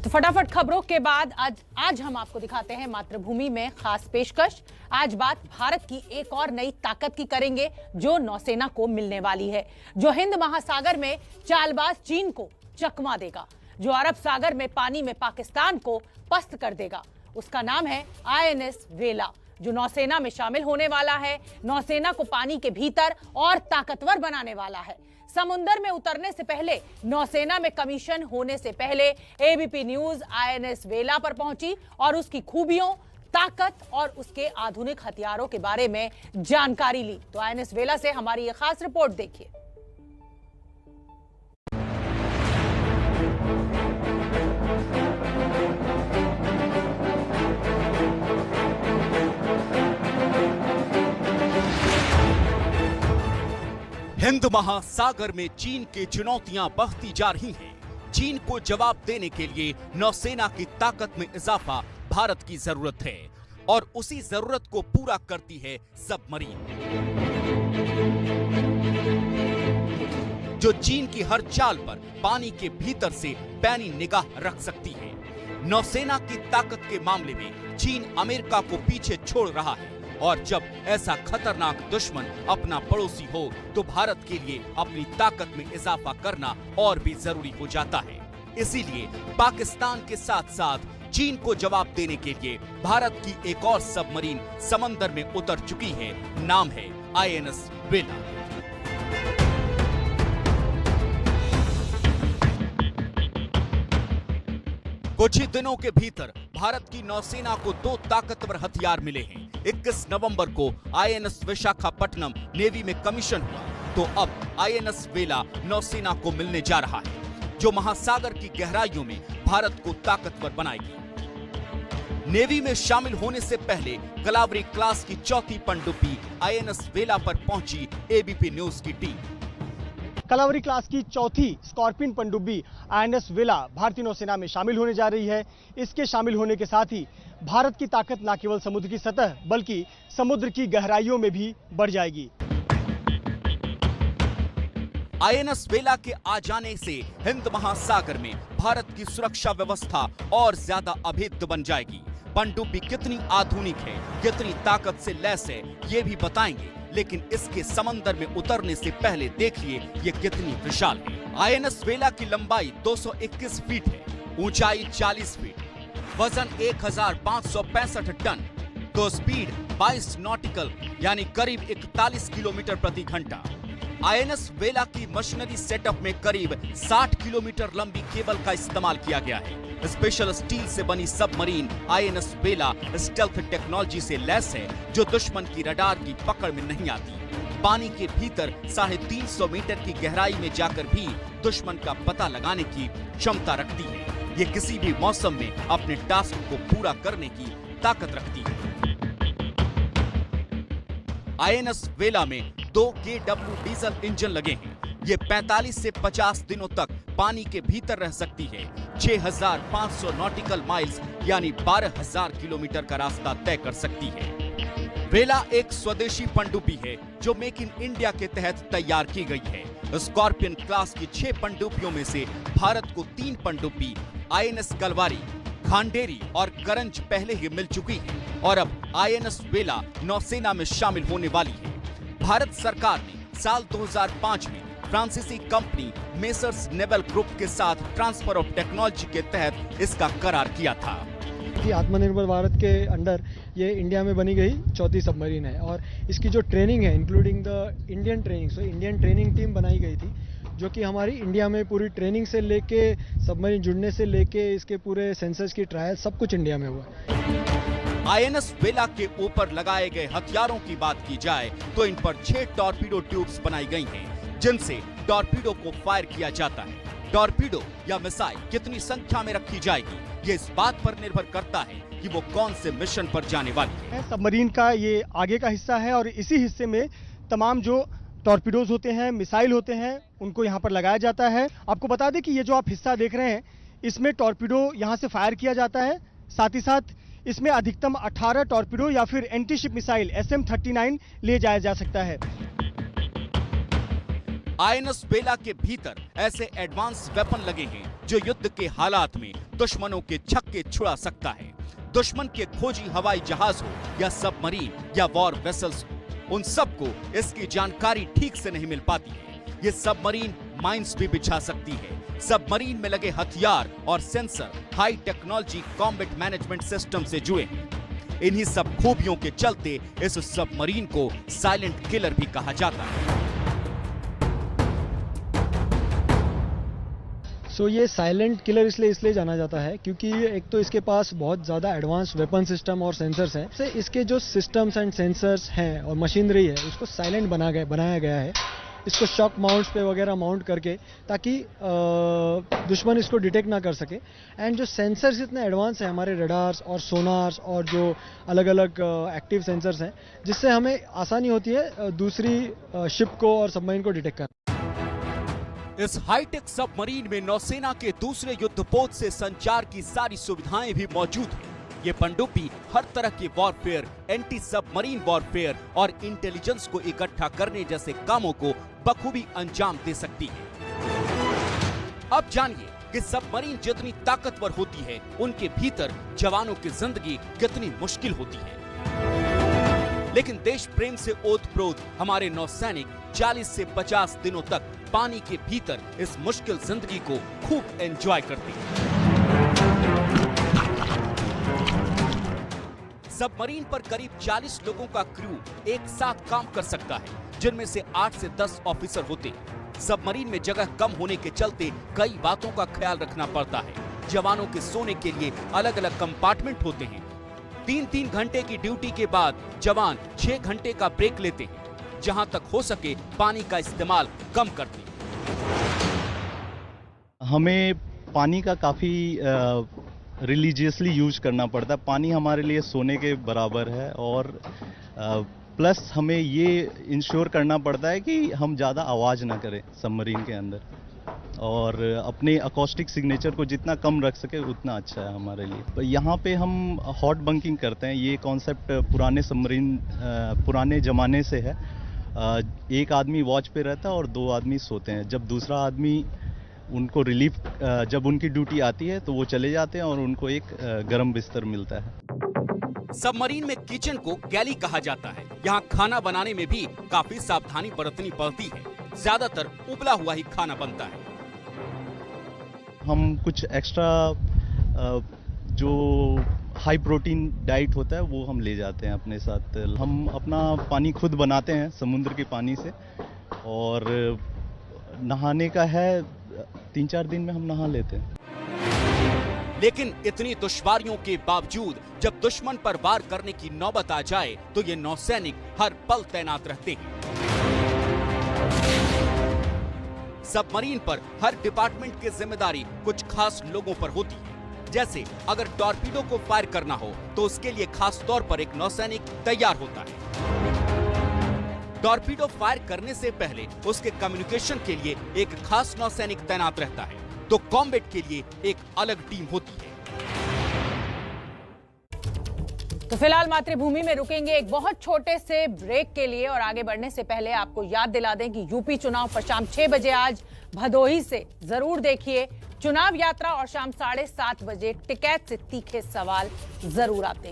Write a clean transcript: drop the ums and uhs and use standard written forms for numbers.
तो फटाफट खबरों के बाद आज हम आपको दिखाते हैं मातृभूमि में खास पेशकश। आज बात भारत की एक और नई ताकत की करेंगे जो नौसेना को मिलने वाली है, जो हिंद महासागर में चालबाज चीन को चकमा देगा, जो अरब सागर में पानी में पाकिस्तान को पस्त कर देगा। उसका नाम है आईएनएस वेला, जो नौसेना में शामिल होने वाला है। नौसेना को पानी के भीतर और ताकतवर बनाने वाला है। समुद्र में उतरने से पहले, नौसेना में कमीशन होने से पहले एबीपी न्यूज आईएनएस वेला पर पहुंची और उसकी खूबियों, ताकत और उसके आधुनिक हथियारों के बारे में जानकारी ली। तो आईएनएस वेला से हमारी यह खास रिपोर्ट देखिए। हिंद महासागर में चीन की चुनौतियां बढ़ती जा रही हैं। चीन को जवाब देने के लिए नौसेना की ताकत में इजाफा भारत की जरूरत है और उसी जरूरत को पूरा करती है सबमरीन, जो चीन की हर चाल पर पानी के भीतर से पैनी निगाह रख सकती है। नौसेना की ताकत के मामले में चीन अमेरिका को पीछे छोड़ रहा है और जब ऐसा खतरनाक दुश्मन अपना पड़ोसी हो तो भारत के लिए अपनी ताकत में इजाफा करना और भी जरूरी हो जाता है। इसीलिए पाकिस्तान के साथ साथ चीन को जवाब देने के लिए भारत की एक और सबमरीन समंदर में उतर चुकी है। नाम है आईएनएस वेला। कुछ ही दिनों के भीतर भारत की नौसेना को 2 ताकतवर हथियार मिले हैं। 21 नवंबर को आईएनएस विशाखापट्टनम नेवी में कमीशन हुआ, तो अब आईएनएस वेला नौसेना को मिलने जा रहा है, जो महासागर की गहराइयों में भारत को ताकतवर बनाएगी। नेवी में शामिल होने से पहले कलावरी क्लास की चौथी पनडुब्बी आईएनएस वेला पर पहुंची एबीपी न्यूज की टीम। कलावरी क्लास की चौथी स्कॉर्पियन पनडुब्बी आईएनएस वेला भारतीय नौसेना में शामिल होने जा रही है। इसके शामिल होने के साथ ही भारत की ताकत न केवल समुद्र की सतह बल्कि समुद्र की गहराइयों में भी बढ़ जाएगी। आईएनएस वेला के आ जाने से हिंद महासागर में भारत की सुरक्षा व्यवस्था और ज्यादा अभेद्य बन जाएगी। पनडुब्बी कितनी आधुनिक है, कितनी ताकत से लैस है, ये भी बताएंगे, लेकिन इसके समंदर में उतरने से पहले देखिए ये कितनी विशाल है। आईएनएस वेला की लंबाई 221 फीट है, ऊंचाई 40 फीट, वजन 1565 टन, तो स्पीड 22 नॉटिकल यानी करीब 41 किलोमीटर प्रति घंटा। आईएनएस वेला की मशीनरी सेटअप में करीब 60 किलोमीटर लंबी केबल का इस्तेमाल किया गया है। स्पेशल स्टील से बनी सबमरीन आईएनएस वेला स्टेल्थ टेक्नोलॉजी से लैस है, जो दुश्मन की रडार की पकड़ में नहीं आती। पानी के भीतर 350 मीटर की गहराई में जाकर भी दुश्मन का पता लगाने की क्षमता रखती है। ये किसी भी मौसम में अपने टास्क को पूरा करने की ताकत रखती है। आईएनएस वेला में 2 KW डीजल इंजन लगे हैं। ये 45 से 50 दिनों तक पानी के भीतर रह सकती है। 6500 नॉटिकल माइल्स यानी 12000 किलोमीटर का रास्ता तय कर सकती है। वेला एक स्वदेशी पनडुब्बी है जो मेक इन इंडिया के तहत तैयार की गई है। स्कॉर्पियन क्लास की 6 पनडुब्बियों में से भारत को 3 पनडुब्बी आईएनएस गलवारी, खांडेरी और करंज पहले ही मिल चुकी है और अब आईएनएस वेला नौसेना में शामिल होने वाली है। भारत सरकार ने साल 2005 में फ्रांसीसी कंपनी मेसर्स नेवल ग्रुप के साथ ट्रांसफर ऑफ टेक्नोलॉजी के तहत इसका करार किया था। आत्मनिर्भर भारत के अंडर ये इंडिया में बनी गई चौथी सबमरीन है और इसकी जो ट्रेनिंग है including the Indian training, Indian training team बनाई गई थी, जो कि हमारी इंडिया में पूरी ट्रेनिंग से लेके सबमरीन जुड़ने से लेके इसके पूरे सेंसर्स की ट्रायल सब कुछ इंडिया में हुआ है। आईएनएस वेला के ऊपर लगाए गए हथियारों की बात की जाए तो इन पर 6 टॉर्पीडो ट्यूब्स बनाई गई हैं, जिनसे टॉर्पीडो को फायर किया जाता है। टॉर्पीडो या मिसाइल कितनी संख्या में रखी जाएगी, ये इस बात पर निर्भर करता है कि वो कौन से मिशन पर जाने वाली है। सबमरीन का ये आगे का हिस्सा है और इसी हिस्से में तमाम जो टॉर्पीडोज होते हैं, मिसाइल होते हैं, उनको यहाँ पर लगाया जाता है। आपको बता दें कि ये जो आप हिस्सा देख रहे हैं, इसमें टॉर्पीडो यहाँ से फायर किया जाता है। साथ ही साथ इसमें अधिकतम 18 टॉर्पीडो या फिर एंटी शिप मिसाइल SM-39 ले जाया जा सकता है। आईएनएस बेला के भीतर ऐसे एडवांस वेपन लगे हैं जो युद्ध के हालात में दुश्मनों के छक्के छुड़ा सकता है। दुश्मन के खोजी हवाई जहाज हो या सबमरीन या वॉर वेसल्स हो, उन सबको इसकी जानकारी ठीक से नहीं मिल पाती है। ये सबमरीन माइंस भी बिछा सकती है। सबमरीन में लगे हथियार और sensor high technology combat management system से जुड़े हैं। इन्हीं सब खूबियों के चलते इस सबमरीन को साइलेंट किलर भी कहा जाता है। ये साइलेंट किलर इसलिए जाना जाता है क्योंकि एक तो इसके पास बहुत ज़्यादा एडवांस वेपन सिस्टम और सेंसर्स हैं। से इसके जो सिस्टम्स एंड सेंसर्स हैं और मशीनरी है उसको साइलेंट बनाया गया है। इसको शॉक माउंट्स पे वगैरह माउंट करके ताकि दुश्मन इसको डिटेक्ट ना कर सके। एंड जो सेंसर्स इतने एडवांस हैं हमारे रडार्स और सोनार्स और जो अलग अलग एक्टिव सेंसर्स हैं जिससे हमें आसानी होती है दूसरी शिप को और सबमरीन को डिटेक्ट करना। इस हाईटेक सबमरीन में नौसेना के दूसरे युद्धपोत से संचार की सारी सुविधाएं भी मौजूद हैं। ये पनडुब्बी हर तरह के वॉरफेयर, एंटी सबमरीन वॉरफेयर और इंटेलिजेंस को इकट्ठा करने जैसे कामों को बखूबी अंजाम दे सकती है। अब जानिए कि सबमरीन जितनी ताकतवर होती है, उनके भीतर जवानों की जिंदगी कितनी मुश्किल होती है। लेकिन देश प्रेम से ओतप्रोत हमारे नौसैनिक 40 से 50 दिनों तक पानी के भीतर इस मुश्किल जिंदगी को खूब एंजॉय करते हैं। सबमरीन पर करीब 40 लोगों का क्रू एक साथ काम कर सकता है, जिनमें से 8 से 10 ऑफिसर होते हैं। सबमरीन में जगह कम होने के चलते कई बातों का ख्याल रखना पड़ता है। जवानों के सोने के लिए अलग अलग कंपार्टमेंट होते हैं। 3-3 घंटे की ड्यूटी के बाद जवान 6 घंटे का ब्रेक लेते हैं। जहां तक हो सके पानी का इस्तेमाल कम करते हैं। हमें पानी का काफी रिलीजियसली यूज करना पड़ता है। पानी हमारे लिए सोने के बराबर है और प्लस हमें ये इंश्योर करना पड़ता है कि हम ज़्यादा आवाज़ ना करें सबमरीन के अंदर और अपने अकॉस्टिक सिग्नेचर को जितना कम रख सके उतना अच्छा है हमारे लिए। यहाँ पे हम हॉट बंकिंग करते हैं। ये कॉन्सेप्ट पुराने सबमरीन पुराने ज़माने से है। एक आदमी वॉच पे रहता है और 2 आदमी सोते हैं। जब दूसरा आदमी उनको रिलीफ जब उनकी ड्यूटी आती है तो वो चले जाते हैं और उनको एक गर्म बिस्तर मिलता है। सबमरीन में किचन को गैली कहा जाता है। यहाँ खाना बनाने में भी काफी सावधानी बरतनी पड़ती है। ज्यादातर उबला हुआ ही खाना बनता है। हम कुछ एक्स्ट्रा जो हाई प्रोटीन डाइट होता है वो हम ले जाते हैं अपने साथ। हम अपना पानी खुद बनाते हैं समुद्र के पानी से और नहाने का है 3-4 दिन में हम नहा लेते हैं। लेकिन इतनी दुश्वारियों के बावजूद जब दुश्मन पर वार करने की नौबत आ जाए तो ये नौसैनिक हर पल तैनात रहते हैं। सबमरीन पर हर डिपार्टमेंट की जिम्मेदारी कुछ खास लोगों पर होती है। जैसे अगर टॉर्पीडो को फायर करना हो तो उसके लिए खास तौर पर एक नौसैनिक तैयार होता है। टॉर्पीडो फायर करने से पहले उसके कम्युनिकेशन के लिए एक खास नौसैनिक तैनात रहता है, तो कॉम्बैट के लिए एक अलग टीम होती है। तो फिलहाल मातृभूमि में रुकेंगे एक बहुत छोटे से ब्रेक के लिए और आगे बढ़ने से पहले आपको याद दिला दें कि यूपी चुनाव पर शाम 6 बजे आज भदोही से जरूर देखिए चुनाव यात्रा और शाम 7:30 बजे टिकैत से तीखे सवाल जरूर आप देखिए।